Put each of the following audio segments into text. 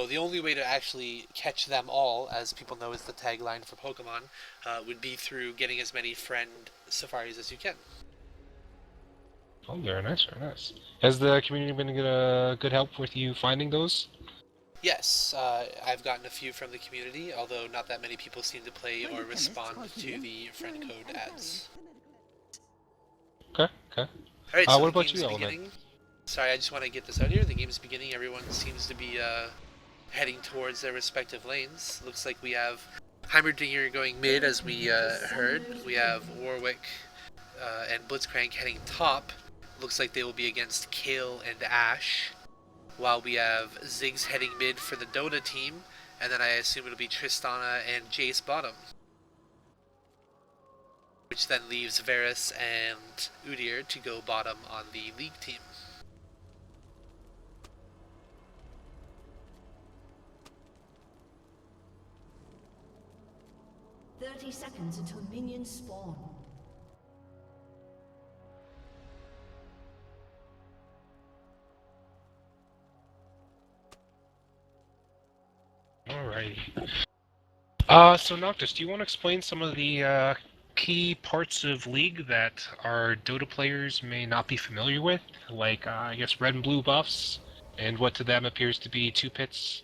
the only way to actually catch them all, as people know is the tagline for Pokemon, would be through getting as many friend safaris as you can. Oh, very nice, very nice. Has the community been good help with you finding those? Yes, I've gotten a few from the community, although not that many people seem to play or respond to the friend code ads. Okay, okay. Alright, so What the about game's you, Element? beginning. Sorry, I just want to get this out here. The game's beginning. Everyone seems to be heading towards their respective lanes. Looks like we have Heimerdinger going mid, as we heard. We have Warwick and Blitzcrank heading top. Looks like they will be against Kale and Ash. While we have Ziggs heading mid for the DotA team. And then I assume it'll be Tristana and Jace bottom. Which then leaves Varus and Udyr to go bottom on the League team. Seconds until minions spawn. Alrighty. So Noctis, do you want to explain some of the key parts of League that our Dota players may not be familiar with? Like, I guess, red and blue buffs, and what to them appears to be two pits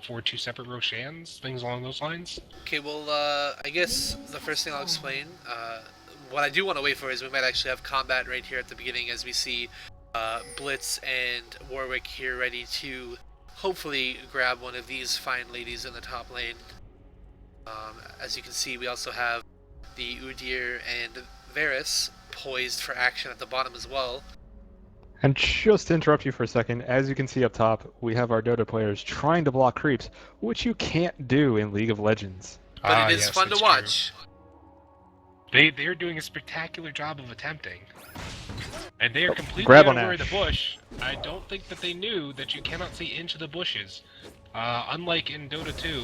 for two separate Roshans, things along those lines? Okay, well, I guess the first thing I'll explain, what I do want to wait for is we might actually have combat right here at the beginning as we see Blitz and Warwick here ready to hopefully grab one of these fine ladies in the top lane. As you can see, we also have the Udyr and Varus poised for action at the bottom as well. And just to interrupt you for a second, as you can see up top, we have our Dota players trying to block creeps, which you can't do in League of Legends. But it is fun to watch. They're doing a spectacular job of attempting. And they are completely unaware of the bush. I don't think that they knew that you cannot see into the bushes. Unlike in Dota 2,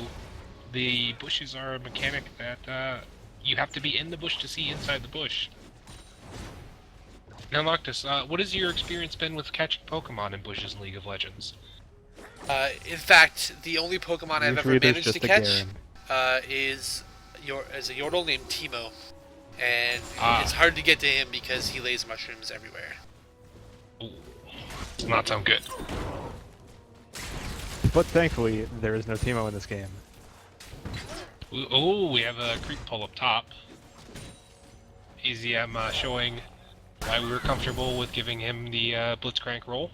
the bushes are a mechanic that you have to be in the bush to see inside the bush. Now, Noctis, what has your experience been with catching Pokemon in bushes in League of Legends? In fact, the only Pokemon I've ever managed to catch is a Yordle named Teemo. And it's hard to get to him because he lays mushrooms everywhere. Ooh, does not sound good. But thankfully, there is no Teemo in this game. Oh, we have a creep pull up top. EZM showing why we were comfortable with giving him the Blitzcrank roll.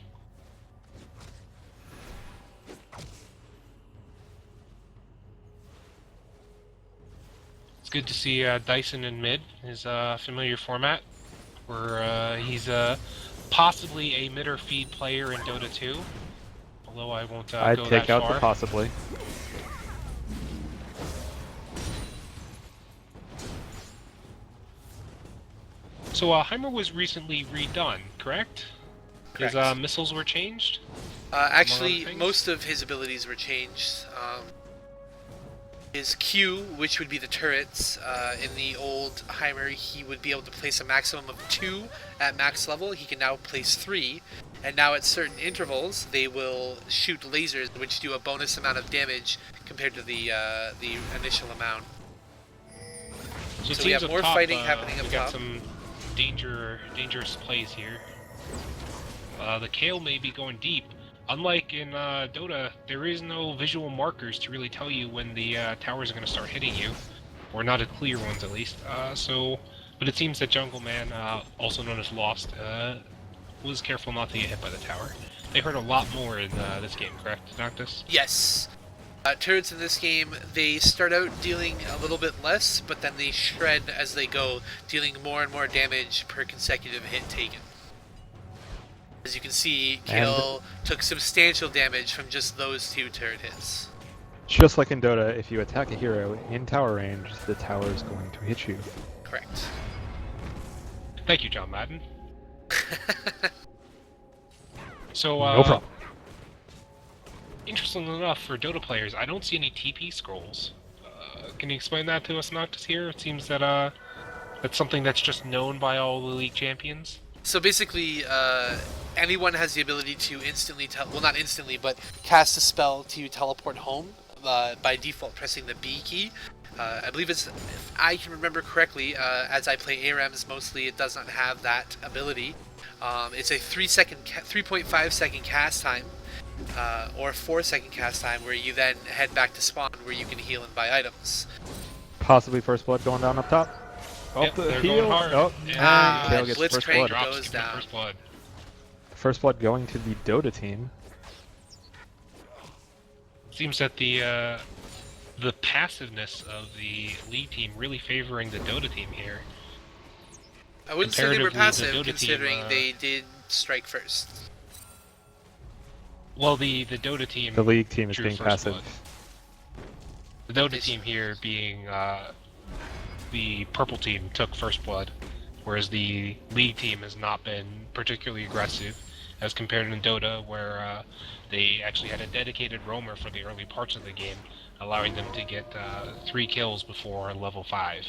It's good to see Dyson in mid, his familiar format, where he's possibly a mid or feed player in Dota 2, although I won't go that far. I'd take out the possibly. So Heimer was recently redone, correct? Correct. His missiles were changed? Actually, most of his abilities were changed. His Q, which would be the turrets, in the old Heimer, he would be able to place a maximum of 2 at max level. He can now place 3, and now at certain intervals, they will shoot lasers, which do a bonus amount of damage compared to the initial amount. So we have more fighting happening up top. We got some dangerous plays here. The Kale may be going deep. Unlike in Dota, there is no visual markers to really tell you when the towers are going to start hitting you, or not clear ones at least. But it seems that Jungle Man, also known as Lost, was careful not to get hit by the tower. They hurt a lot more in this game, correct, Noctis? Yes. Turrets in this game, they start out dealing a little bit less, but then they shred as they go, dealing more and more damage per consecutive hit taken. As you can see, Kale took substantial damage from just those 2 turret hits. Just like in Dota, if you attack a hero in tower range, the tower is going to hit you. Correct. Thank you, John Madden. So, no problem. Interestingly enough, for Dota players, I don't see any TP scrolls. Can you explain that to us, Noctis, here? It seems that that's something that's just known by all the League champions. So basically, anyone has the ability to instantly well, not instantly, but cast a spell to teleport home by default pressing the B key. I believe it's, if I can remember correctly, as I play ARAMs mostly, it does not have that ability. It's a 3.5 second cast time, or 4 second cast time, where you then head back to spawn, where you can heal and buy items. Possibly first blood going down up top. Oh, Yep, the they're heal. going hard. Oh, And Kale gets first Blitzcrank blood. goes down. First blood. First blood going to the Dota team. Seems that the passiveness of the League team really favoring the Dota team here. I wouldn't say they were Comparatively, the passive, Dota considering team, they did strike first. Well, the Dota team. The League team is drew being first passive. blood. The Dota team here being the purple team took first blood, whereas the League team has not been particularly aggressive, as compared to Dota, where they actually had a dedicated roamer for the early parts of the game, allowing them to get 3 kills before level 5.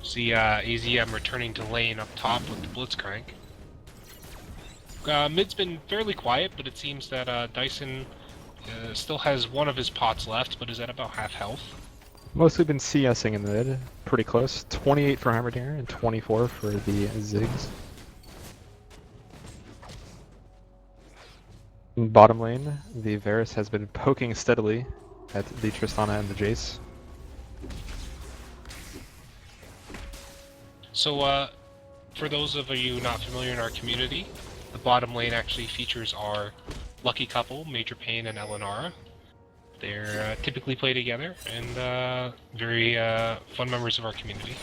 See AZM returning to lane up top with the Blitzcrank. Mid's been fairly quiet, but it seems that Dyson still has one of his pots left, but is at about half health. Mostly been CSing in the mid. Pretty close. 28 for Heimerdinger and 24 for the Ziggs. In bottom lane, the Varus has been poking steadily at the Tristana and the Jace. So, for those of you not familiar in our community, the bottom lane actually features our lucky couple, Major Payne and Elenara. They're typically play together, and very fun members of our community.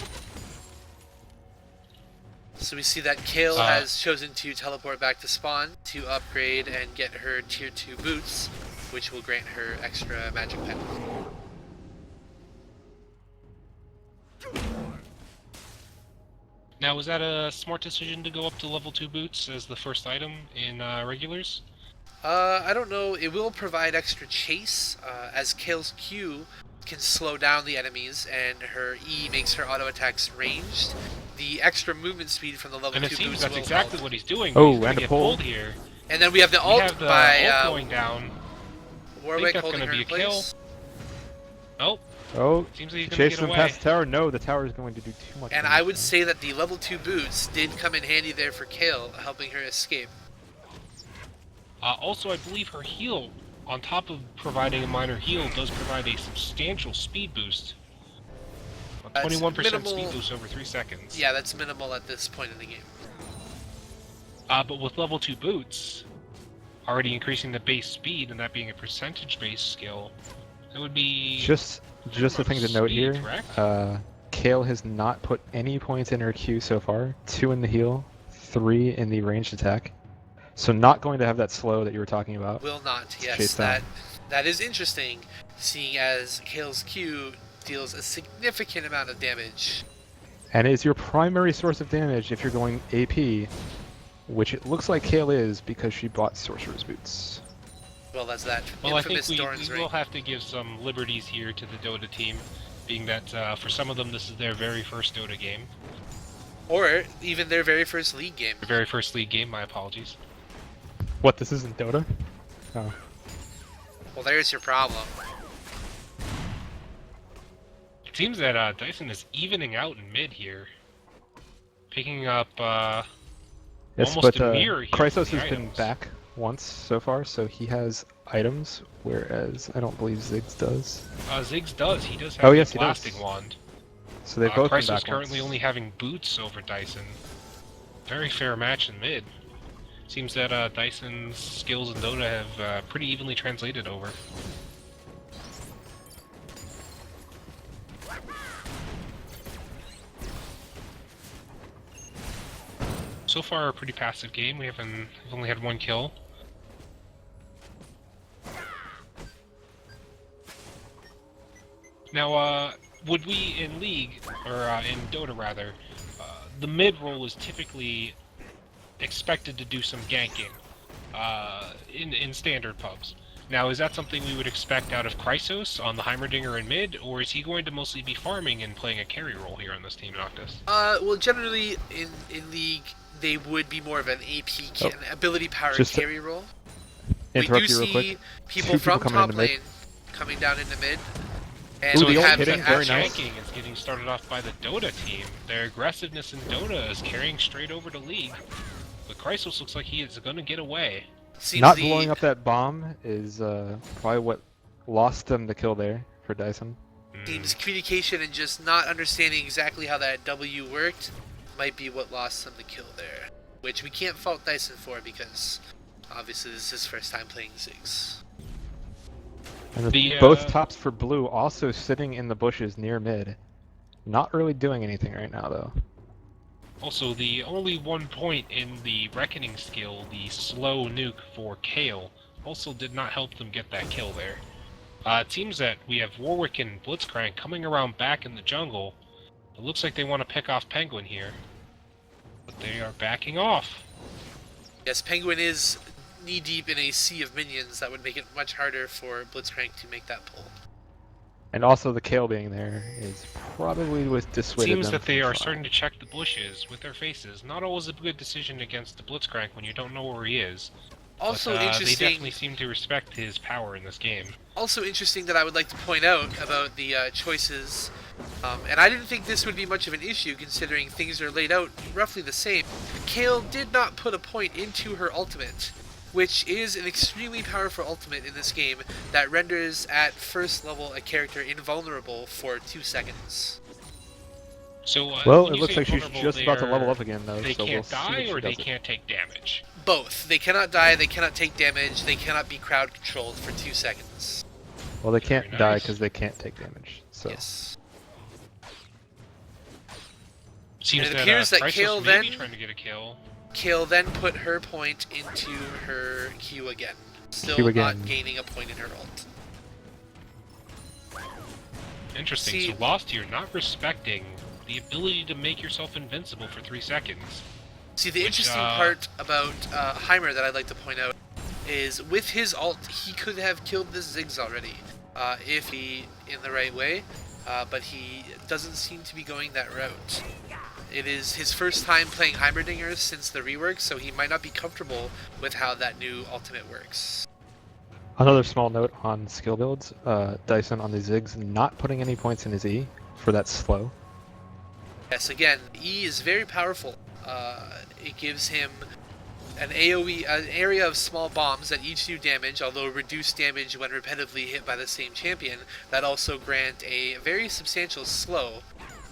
So we see that Kale has chosen to teleport back to spawn to upgrade and get her tier 2 boots, which will grant her extra magic pen. Now, was that a smart decision to go up to level 2 boots as the first item in regulars? I don't know. It will provide extra chase, as Kale's Q can slow down the enemies, and her E makes her auto attacks ranged. The extra movement speed from the level 2 And it boots seems that's will exactly help. what he's doing. Oh, He's gonna and a get pull. pulled here. And then we have the ult We have the by ult going down. Warwick that's holding gonna her be in a kill. place. Oh, Oh, seems like he's gonna chase get them away. past the tower. No, the tower is going to do too much And damage I would now. say that the level 2 boots did come in handy there for Kale, helping her escape. Also, I believe her heal, on top of providing a minor heal, does provide a substantial speed boost. A 21% speed boost over 3 seconds. Yeah, that's minimal at this point in the game. But with level 2 boots, already increasing the base speed, and that being a percentage-based skill, it would be... Just a thing to note speed, here, correct? Kale has not put any points in her Q so far. 2 in the heal, 3 in the ranged attack. So not going to have that slow that you were talking about. Will not, yes. Chase down. That is interesting, seeing as Kale's Q deals a significant amount of damage. And is your primary source of damage if you're going AP, which it looks like Kale is because she bought Sorcerer's Boots. Well, as that Well, I think infamous we Doran's will ring. have to give some liberties here to the Dota team, being that for some of them this is their very first Dota game. Or even their very first league game. Their very first league game, my apologies. What, this isn't Dota? Oh. Well, there's your problem. It seems that Dyson is evening out in mid here. Picking up Yes, almost but a mirror here Chrysos for the has been items. back once so far, so he has items, whereas I don't believe Ziggs does. Ziggs does. He does have Oh, a yes, he does. blasting wand. So they've both been Chrysos back currently once. only having boots over Dyson. Very fair match in mid. Seems that Dyson's skills in Dota have pretty evenly translated over. So far, a pretty passive game. We've only had 1 kill. Now, would we in League, or in Dota rather, the mid role is typically expected to do some ganking in standard pubs. Now, is that something we would expect out of Chrysos on the Heimerdinger in mid, or is he going to mostly be farming and playing a carry role here on this team, Noctis? Well, generally in League, they would be more of an AP, an ability power Just to carry role. We do interrupt you real see quick. people Two from coming top into mid. lane coming down into mid. And Ooh, we the ult have hitting, the very action. nice. Shanking is getting started off by the Dota team. Their aggressiveness in Dota is carrying straight over to League. But Chrysos looks like he is going to get away. Seems Not the, blowing up that bomb is probably what lost them the kill there for Dyson. Seems communication and just not understanding exactly how that W worked might be what lost them the kill there. Which we can't fault Dyson for because obviously this is his first time playing Ziggs. And The, both tops for blue also sitting in the bushes near mid. Not really doing anything right now though. Also, the only 1 point in the Reckoning skill, the slow nuke for Kale, also did not help them get that kill there. It seems that we have Warwick and Blitzcrank coming around back in the jungle. It looks like they want to pick off Penguin here. But they are backing off. Yes, Penguin is knee-deep in a sea of minions that would make it much harder for Blitzcrank to make that pull. And also the Kale being there is probably what dissuaded Seems them that they from are trying. starting to check the bushes with their faces. Not always a good decision against the Blitzcrank when you don't know where he is. Also But, they interesting. definitely seem to respect his power in this game. Also interesting that I would like to point out about the choices, and I didn't think this would be much of an issue considering things are laid out roughly the same. Kale did not put a point into her ultimate, which is an extremely powerful ultimate in this game that renders at first level a character invulnerable for 2 seconds. So, Well, when it you looks say like she's vulnerable, just about to level they're- up again though, They so we'll can't see die if or she they does it. can't take damage. Both. They cannot die, they cannot take damage, they cannot be crowd controlled for 2 seconds. Well, they can't Very die nice. because they can't take damage. So Yes. Seems And it that, appears that Chrysos Kale may be then- trying to get a kill. Kale then put her point into her Q again. Still Q not again. gaining a point in her ult. Interesting. See- So Lost here not respecting the ability to make yourself invincible for 3 seconds. See, the Which, interesting part about Heimer that I'd like to point out is with his ult, he could have killed the Ziggs already if he in the right way, but he doesn't seem to be going that route. It is his first time playing Heimerdinger since the rework, so he might not be comfortable with how that new ultimate works. another small note on skill builds, Dyson on the Ziggs not putting any points in his E for that slow. Yes, again, E is very powerful. It gives him an AoE, an area of small bombs that each do damage, although reduce damage when repetitively hit by the same champion, that also grant a very substantial slow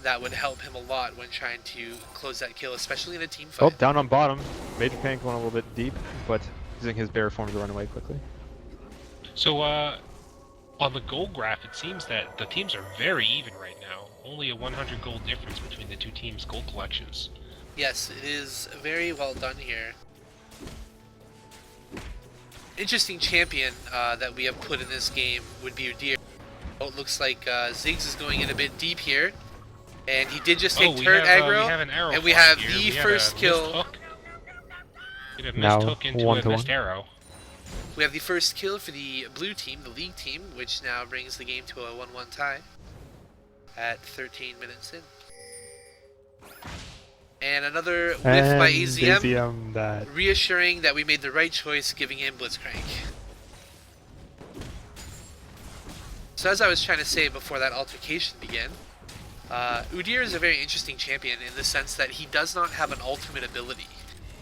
that would help him a lot when trying to close that kill, especially in a team Oh, fight. down on bottom. Major Panic going a little bit deep, but using his bear form to run away quickly. So, on the gold graph, it seems that the teams are very even right now. Only a 100 gold difference between the two teams' gold collections. Yes, it is very well done here. Interesting champion that we have put in this game would be Udyr. Oh, it looks like Ziggs is going in a bit deep here. And he did just take turret aggro, we have an arrow and we flash have here. the We had first a kill. missed hook. We had a Now, missed hook into a 1-to-1. missed arrow. We have the first kill for the blue team, the league team, which now brings the game to a 1-1 tie at 13 minutes in. And another whiff And by AZM, AZM that reassuring that we made the right choice giving him Blitzcrank. So as I was trying to say before that altercation began, Udyr is a very interesting champion in the sense that he does not have an ultimate ability.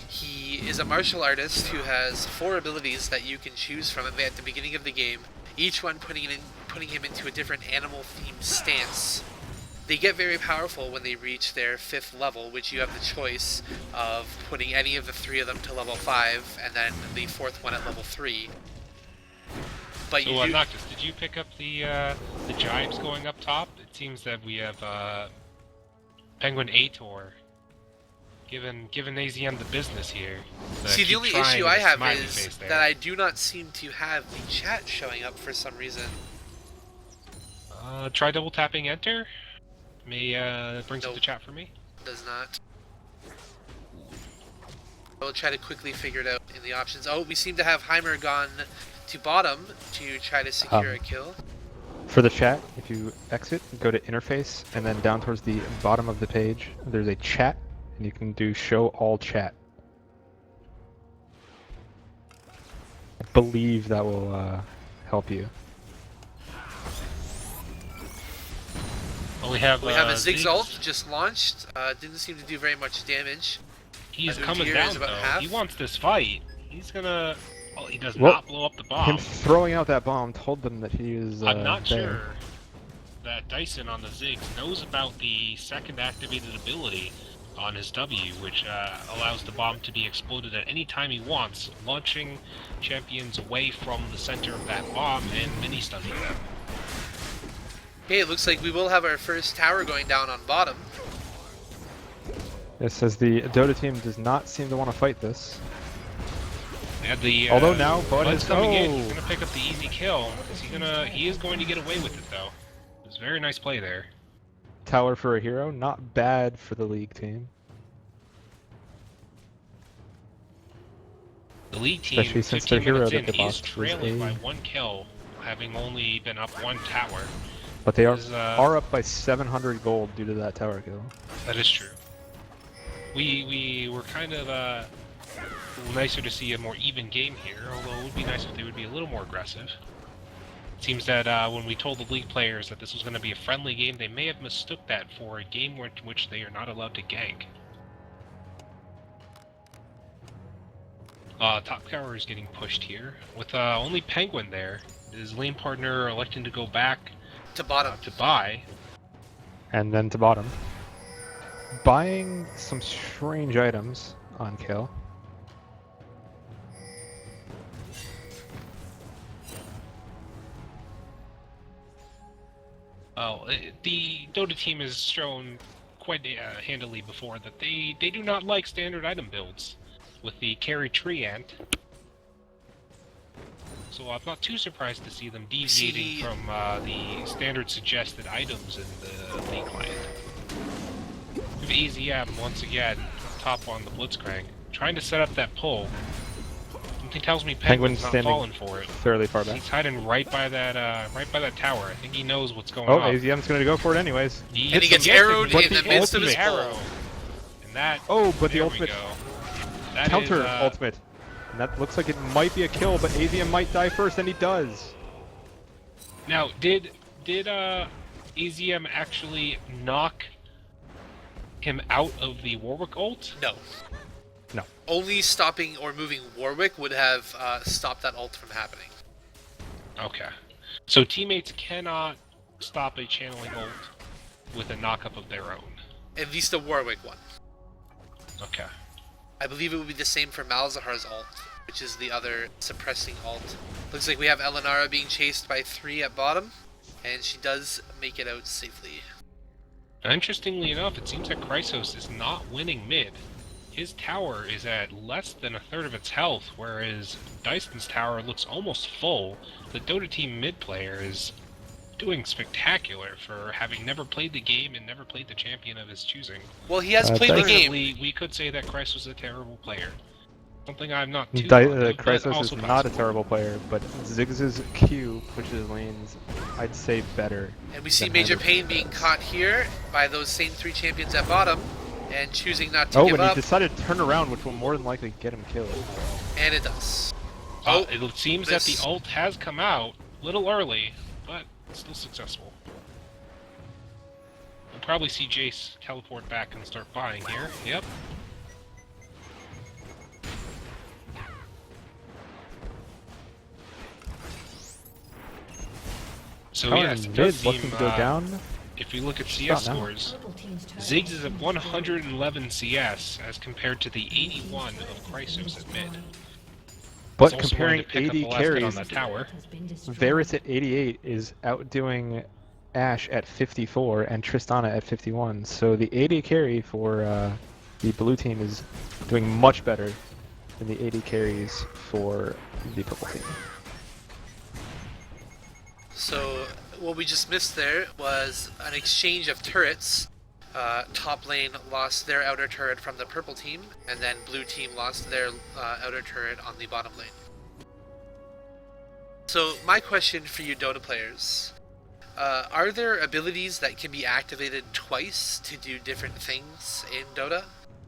He is a martial artist who has 4 abilities that you can choose from at the beginning of the game, each one putting him into a different animal-themed stance. They get very powerful when they reach their 5th level, which you have the choice of putting any of the 3 of them to level 5, and then the 4th one at level 3. But So, you do... Noctis, did you pick up the jibes going up top? It seems that we have Penguin Ator giving AZM the business here. See, the Keep only trying issue with I a have smiley is face there. that I do not seem to have the chat showing up for some reason. Try double tapping enter. May brings up Nope. the chat for me. Does not. I will try to quickly figure it out in the options. Oh, we seem to have Heimer gone to bottom to try to secure a kill. For the chat, if you exit, go to interface, and then down towards the bottom of the page, there's a chat, and you can do show all chat. I believe that will help you. Well, we have a Ziggs ult just launched. Didn't seem to do very much damage. He's coming down though. Half. He wants this fight. He's gonna. Well, he does not blow up the bomb. Him throwing out that bomb told them that he is. I'm not there. sure that Dyson on the Ziggs knows about the second activated ability on his W, which allows the bomb to be exploded at any time he wants, launching champions away from the center of that bomb and mini-stunning them. Okay, it looks like we will have our first tower going down on bottom. It says the Dota team does not seem to want to fight this. Although now Bud is coming in, he's gonna pick up the easy kill. He is going to get away with it though. It was a very nice play there. Tower for a hero, not bad for the league team. The league team, especially since their 15 hero minutes that in, they he's lost trailing by 1 kill, having only been up 1 tower. But they are up by 700 gold due to that tower kill. That is true. We were kind of nicer to see a more even game here, although it would be nice if they would be a little more aggressive. It seems that when we told the league players that this was going to be a friendly game, they may have mistook that for a game in which they are not allowed to gank. Top tower is getting pushed here, with only Penguin there. His lane partner electing to go back to bottom to buy. And then to bottom. Buying some strange items on kill. The Dota team has shown quite handily before that they do not like standard item builds with the carry tree ant. So I'm not too surprised to see them deviating from the standard suggested items in the league client. We have AZM once again top on the Blitzcrank, trying to set up that pull. Something tells me Penguin's not falling for it. Fairly far back. He's hiding right by that tower. I think he knows what's going on. on. AZM's going to go for it anyways. And he gets arrowed in the midst of his arrow. And that. But the ultimate counter ultimate. And that looks like it might be a kill, but AZM might die first, and he does. Now, did AZM actually knock him out of the Warwick ult? No. No. Only stopping or moving Warwick would have stopped that ult from happening. Okay. So teammates cannot stop a channeling ult with a knockup of their own. At least the Warwick one. Okay. I believe it would be the same for Malzahar's ult, which is the other suppressing ult. Looks like we have Elenara being chased by 3 at bottom, and she does make it out safely. Interestingly enough, it seems that Chrysos is not winning mid. His tower is at less than a third of its health, whereas Dyson's tower looks almost full. The Dota team mid player is doing spectacular for having never played the game and never played the champion of his choosing. Well, he has played the game. We could say that Chrysos is a terrible player. Something I'm not too Chrysos is not a terrible player, but Ziggs's Q pushes lanes, I'd say, better. And we see Major Pain being caught here by those same 3 champions at bottom, and choosing not to give up. And he decided to turn around, which will more than likely get him killed. And it does. It seems that the ult has come out a little early, but still successful. We'll probably see Jace teleport back and start buying here. Yep. So yes, it does seem, looking to go down. If you look at CS scores, Ziggs is at 111 CS as compared to the 81 of Chrysos at mid. But comparing AD carries, Varus at 88 is outdoing Ashe at 54 and Tristana at 51. So the AD carry for the blue team is doing much better than the AD carries for the purple team. So what we just missed there was an exchange of turrets. Top lane lost their outer turret from the purple team, and then blue team lost their outer turret on the bottom lane. So my question for you Dota players, are there abilities that can be activated twice to do different things in Dota?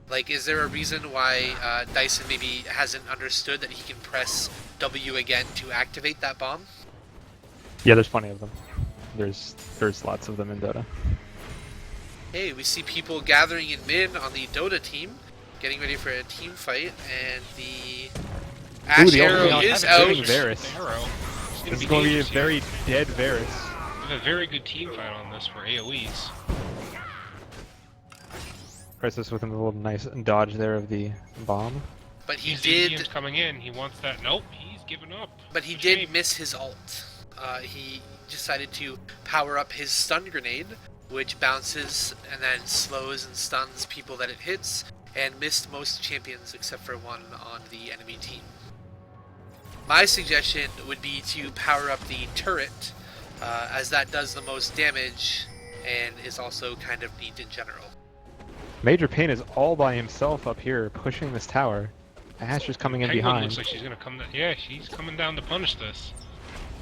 Like, is there a reason why Dyson maybe hasn't understood that he can press W again to activate that bomb? Yeah, there's plenty of them. There's lots of them in Dota. Hey, we see people gathering in mid on the Dota team, getting ready for a team fight, and the Ash arrow is out. Varus. This is going to be a very dead Varus. We have a very good team fight on this for AoEs. Crisis with a little nice dodge there of the bomb. But he He's did coming in. He wants that. Nope, he's given up. But he did miss his ult. He decided to power up his stun grenade, which bounces and then slows and stuns people that it hits, and missed most champions except for one on the enemy team. My suggestion would be to power up the turret, as that does the most damage and is also kind of neat in general. Major Pain is all by himself up here pushing this tower. Ash is coming in Penguin behind. looks like she's gonna come. Yeah, she's coming down to punish this.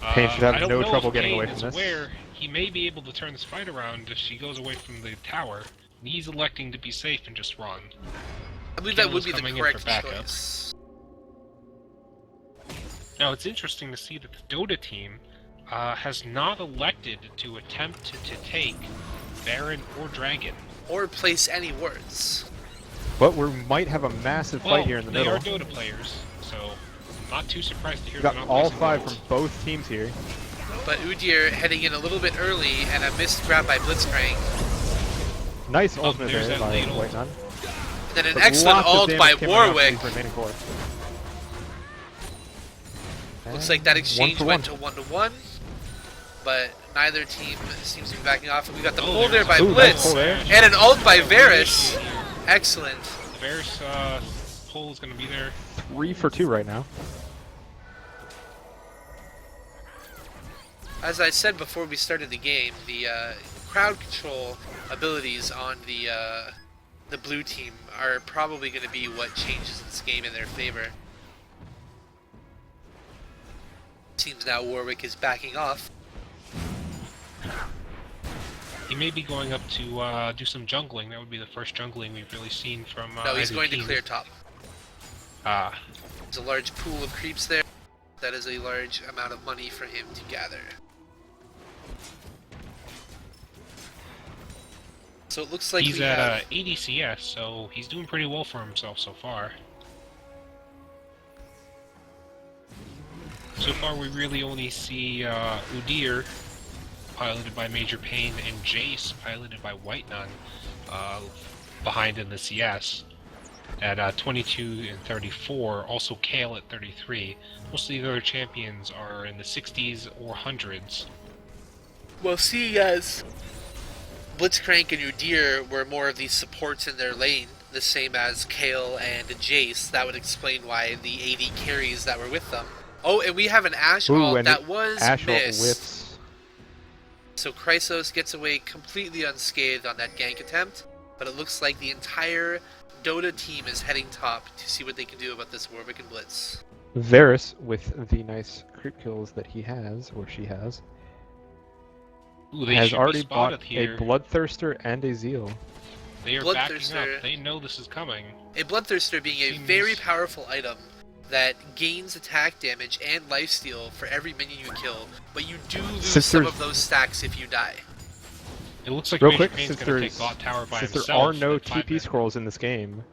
Pain should have no trouble getting away from this. Aware, he may be able to turn this fight around if she goes away from the tower. He's electing to be safe and just run. I believe that would be the correct choice. Now it's interesting to see that the Dota team has not elected to attempt to take Baron or Dragon. Or place any wards. But we might have a massive fight here in the middle. They are Dota players, so I'm not too surprised to hear We've they're got not all placing five wards. from both teams here. But Udyr heading in a little bit early and a missed grab by Blitzcrank. Nice ultimate there by late White Nun. And then an excellent ult by Warwick. Looks like that exchange went to 1-1. But neither team seems to be backing off. We got the pull there by Blitz. And an ult by Varus. Excellent. The Varus pull is going to be there. 3 for 2 right now. As I said before we started the game, the crowd control abilities on the blue team are probably going to be what changes this game in their favor. Seems now Warwick is backing off. He may be going up to do some jungling. That would be the first jungling we've really seen from no, he's either going team. to clear top. Ah. There's a large pool of creeps there. That is a large amount of money for him to gather. So it looks like he's at 80 CS, so he's doing pretty well for himself so far. So far we really only see Udyr, piloted by Major Pain, and Jace, piloted by White Nun, behind in the CS at 22 and 34, also Kale at 33. Most of the other champions are in the 60s or 100s. Well, seeing as Blitzcrank and Udyr were more of the supports in their lane, the same as Kale and Jace, that would explain why the 80 carries that were with them. Oh, and we have an Ash ult that was missed. So Chrysos gets away completely unscathed on that gank attempt, but it looks like the entire Dota team is heading top to see what they can do about this Warwick and Blitz. Varus, with the nice creep kills that he has, or she has, has already bought a Bloodthirster and a Zeal. They are backing up. They know this is coming. A Bloodthirster being a very powerful item that gains attack damage and lifesteal for every minion you kill, but you do lose some of those stacks if you die. It looks like Real quick, since there are no TP scrolls in this game,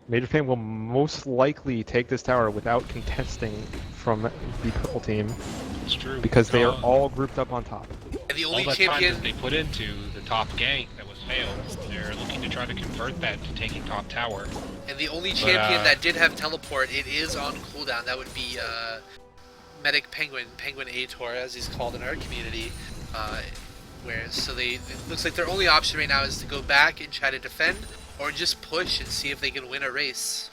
Major Pain will most likely take this tower without contesting from the purple team. It's true. Because they are all grouped up on top. And the only all that champion time that they put into the top gank that was failed, they're looking to try to convert that to taking top tower. And the only champion that did have teleport, it is on cooldown. That would be Medic Penguin, Penguin Ator, as he's called in our community. So it looks like their only option right now is to go back and try to defend, or just push and see if they can win a race.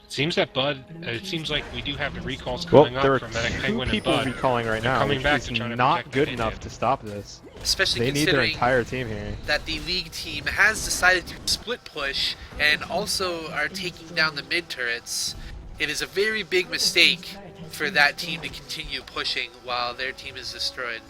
Seems that Bud. It seems like we do have the recalls coming up from Medic Penguin and Bud. There are 2 people recalling right now, coming back which to is try to not good enough to stop this. Especially they need their considering entire team here. That the League team has decided to split push and also are taking down the mid turrets. It is a very big mistake for that team to continue pushing while their team is destroyed.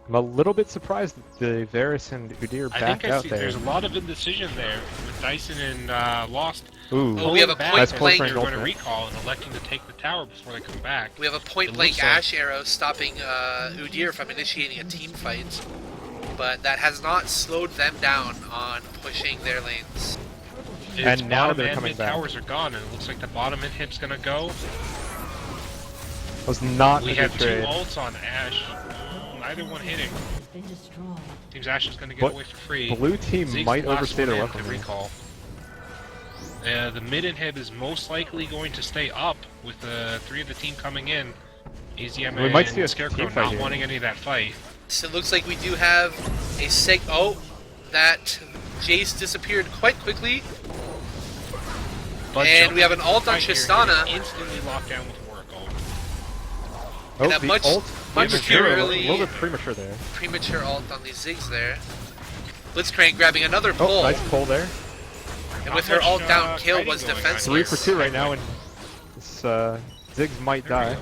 I'm a little bit surprised that the Varus and Udyr backed out there. There's a lot of indecision there with Dyson and Lost. Ooh, Oh, we have a point blank. They're going to recall and electing to take the tower before they come back. We have a point blank Ash arrow stopping Udyr from initiating a team fight, but that has not slowed them down on pushing their lanes. And now they're coming back. Towers are gone, and it looks like the bottom inhib's going to go. Was not we a good have trade. 2 ults on Ash. Neither one hitting. Seems Ash is going to get away for free. Blue team Ziggs might overstay their welcome. Recall. The mid inhib is most likely going to stay up with 3 of the team coming in. AZM we might see a Scarecrow fight not here. wanting any of that fight. So it looks like we do have a oh, that Jace disappeared quite quickly. But and we have an ult on Tristana. Instantly locked down with Oracle. And a much too early, a little bit premature there. Premature ult on these Ziggs there. Blitzcrank grabbing another pull. Oh, nice pull there. And with her ult down, kill was defenseless. 3 for 2 right now, and this Ziggs might die.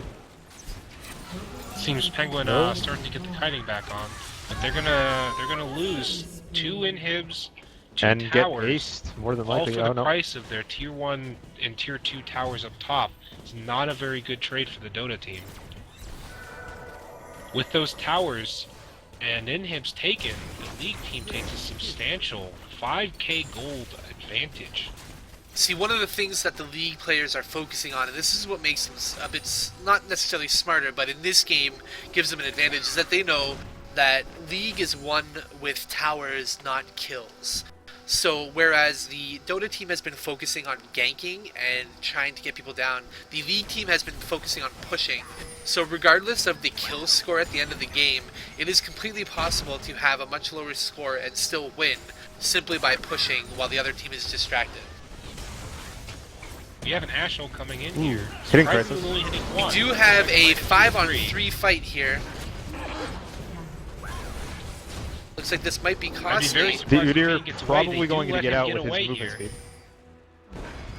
Seems Penguin starting to get the kiting back on, but they're gonna lose 2 inhibs, 2 and towers, get aced more than likely. all for the price of their tier 1 and tier 2 towers up top. It's not a very good trade for the Dota team. With those towers and inhibs taken, the League team takes a substantial 5k gold advantage. See, one of the things that the League players are focusing on, and this is what makes them a bit, not necessarily smarter, but in this game gives them an advantage, is that they know that League is won with towers, not kills. So, whereas the Dota team has been focusing on ganking and trying to get people down, the League team has been focusing on pushing. So regardless of the kill score at the end of the game, it is completely possible to have a much lower score and still win, simply by pushing while the other team is distracted. We have an Ash ult coming in here. Hitting crisis. We do have a 5-on-3 fight here. Looks like this might be costly. The Udyr probably going to get out with his movement speed.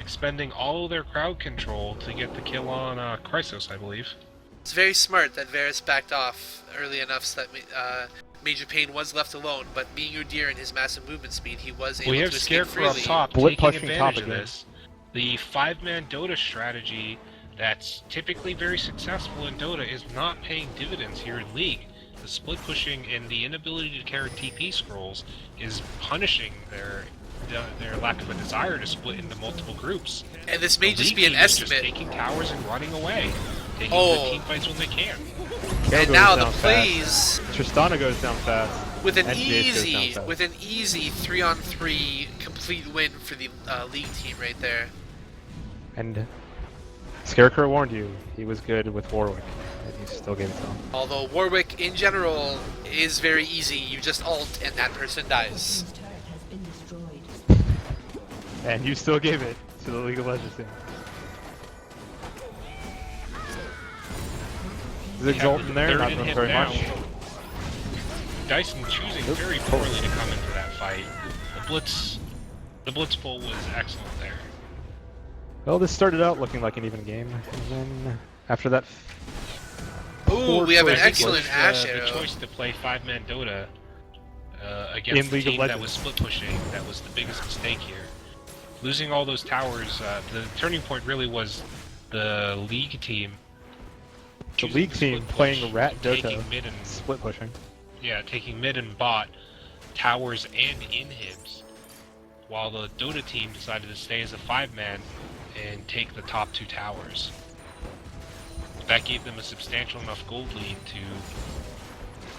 Expending all of their crowd control to get the kill on Chrysos, I believe. It's very smart that Varus backed off early enough so that Major Pain was left alone, but being Udyr and his massive movement speed, he was able to escape freely. We have Scarecrow up top taking advantage of this. The 5-man Dota strategy that's typically very successful in Dota is not paying dividends here in League. The split pushing and the inability to carry TP scrolls is punishing their lack of a desire to split into multiple groups. And this may just be an estimate. Just taking towers and running away, taking the team fights when they can. And now the plays. Tristana goes down fast. With an easy 3-on-3 complete win for the League team right there. And Scarecrow warned you, he was good with Warwick, and he still gave it to him. Although Warwick, in general, is very easy. You just ult, and that person dies. And you still gave it to the League of Legends team. Ziggs ult in there, not doing very much. Dyson choosing very poorly to come into that fight. The blitz pull was excellent there. Well, this started out looking like an even game, and then after that... Ooh, we have an excellent Ash arrow. The choice to play 5-man Dota against a team that was split pushing, that was the biggest mistake here. Losing all those towers, the turning point really was the League team. The League team playing Rat Dota, split pushing. Yeah, taking mid and bot, towers and inhibs, while the Dota team decided to stay as a 5-man and take the top 2 towers. That gave them a substantial enough gold lead to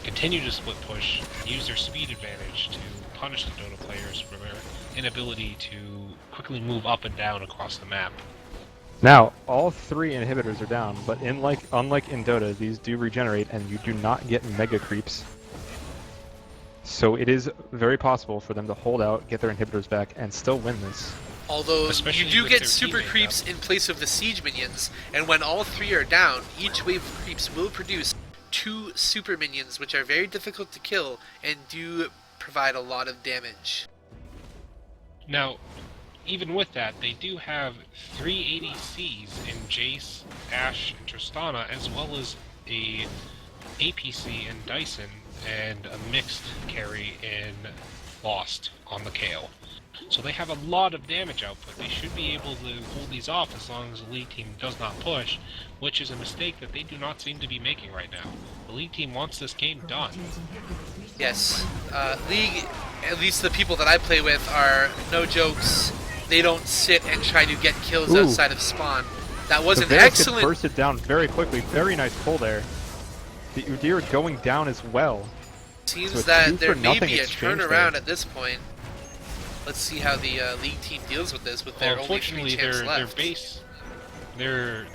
continue to split push, use their speed advantage to punish the Dota players for their inability to quickly move up and down across the map. Now, all 3 inhibitors are down, but unlike in Dota, these do regenerate and you do not get mega creeps. So it is very possible for them to hold out, get their inhibitors back, and still win this. Although you do get super creeps in place of the siege minions, and when all 3 are down, each wave of creeps will produce 2 super minions, which are very difficult to kill and do provide a lot of damage. Now, even with that, they do have 3 ADCs in Jace, Ashe, and Tristana, as well as a APC in Dyson, and a mixed carry in Lost on the Kayle. So they have a lot of damage output. They should be able to hold these off as long as the League team does not push, which is a mistake that they do not seem to be making right now. The League team wants this game done. Yes. League, at least the people that I play with, are no jokes. They don't sit and try to get kills outside of spawn. That was an excellent... bursted down very quickly. Very nice pull there. The Udyr going down as well. Seems so that there may be a exchange turnaround there. at this point. Let's see how the League team deals with this with their only 3 champs left. Their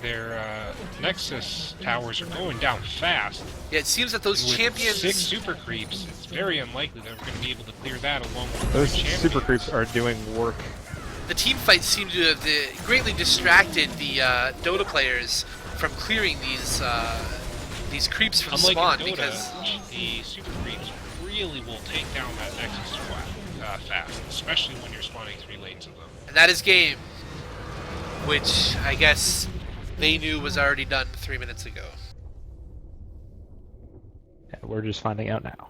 Nexus towers are going down fast. Yeah, it seems that those with champions... 6 super creeps, it's very unlikely they're going to be able to clear that along with those champions. super creeps are doing work. The team fights seem to have greatly distracted the Dota players from clearing these creeps from Unlike spawn, in Dota, because the super creeps really will take down that Nexus fast, especially when you're spawning 3 lanes of them. and that is game, which I guess they knew was already done 3 minutes ago. Yeah, we're just finding out now.